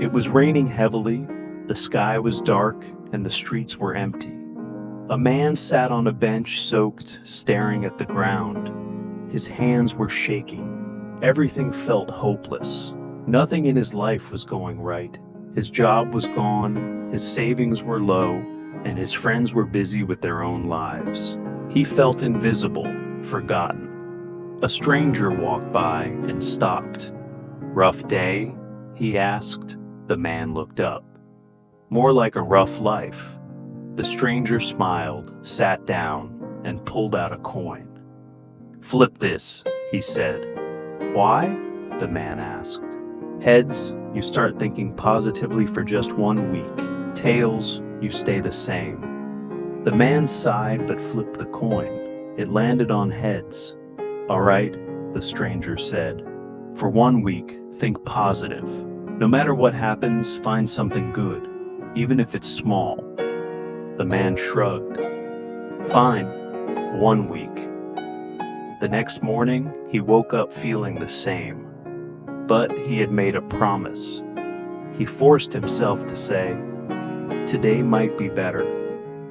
It was raining heavily, the sky was dark, and the streets were empty. A man sat on a bench, soaked, staring at the ground. His hands were shaking. Everything felt hopeless. Nothing in his life was going right. His job was gone, his savings were low, and his friends were busy with their own lives. He felt invisible, forgotten. A stranger walked by and stopped. "Rough day?" he asked. The man looked up. "More like a rough life." The stranger smiled, sat down, and pulled out a coin. "Flip this," he said. "Why?" the man asked. "Heads, you start thinking positively for just 1 week. Tails, you stay the same." The man sighed but flipped the coin. It landed on heads. "All right," the stranger said. "For 1 week, think positive. No matter what happens, find something good, even if it's small." The man shrugged. "Fine, 1 week." The next morning, he woke up feeling the same. But he had made a promise. He forced himself to say, "Today might be better."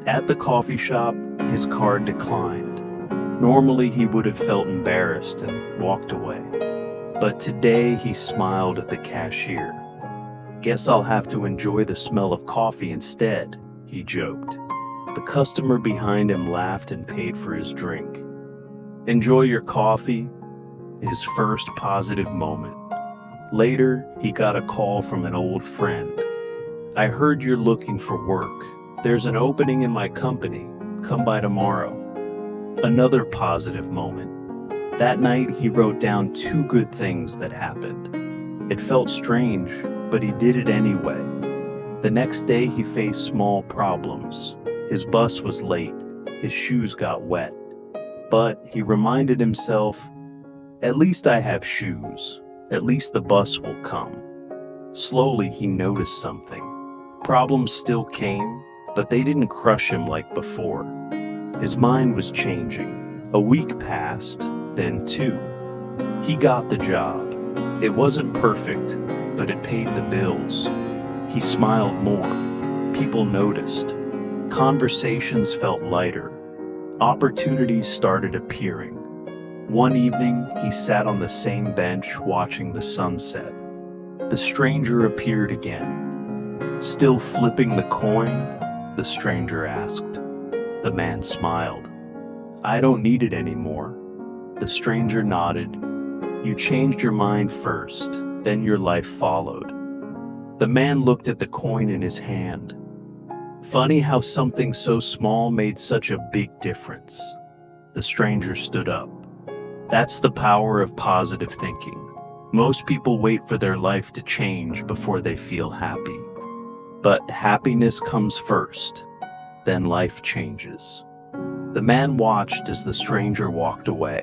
At the coffee shop, his card declined. Normally, he would have felt embarrassed and walked away. But today, he smiled at the cashier. "Guess I'll have to enjoy the smell of coffee instead," he joked. The customer behind him laughed and paid for his drink. Enjoy your coffee, his first positive moment. Later, he got a call from an old friend. "I heard you're looking for work. There's an opening in my company. Come by tomorrow." Another positive moment. That night, he wrote down 2 good things that happened. It felt strange, but he did it anyway. The next day, he faced small problems. His bus was late. His shoes got wet. But he reminded himself, "At least I have shoes. At least the bus will come." Slowly, he noticed something. Problems still came, but they didn't crush him like before. His mind was changing. A week passed, then 2. He got the job. It wasn't perfect, but it paid the bills. He smiled more. People noticed. Conversations felt lighter. Opportunities started appearing. One evening, he sat on the same bench watching the sunset. The stranger appeared again. "Still flipping the coin?" the stranger asked. The man smiled. "I don't need it anymore." The stranger nodded. "You changed your mind first, then your life followed." The man looked at the coin in his hand. Funny how something so small made such a big difference. The stranger stood up. That's the power of positive thinking. Most people wait for their life to change before they feel happy. But happiness comes first, then life changes. The man watched as the stranger walked away.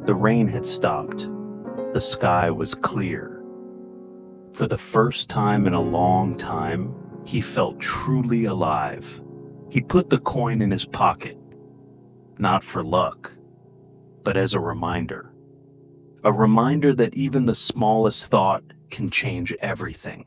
The rain had stopped. The sky was clear. For the first time in a long time, he felt truly alive. He put the coin in his pocket, not for luck, but as a reminder. A reminder that even the smallest thought can change everything.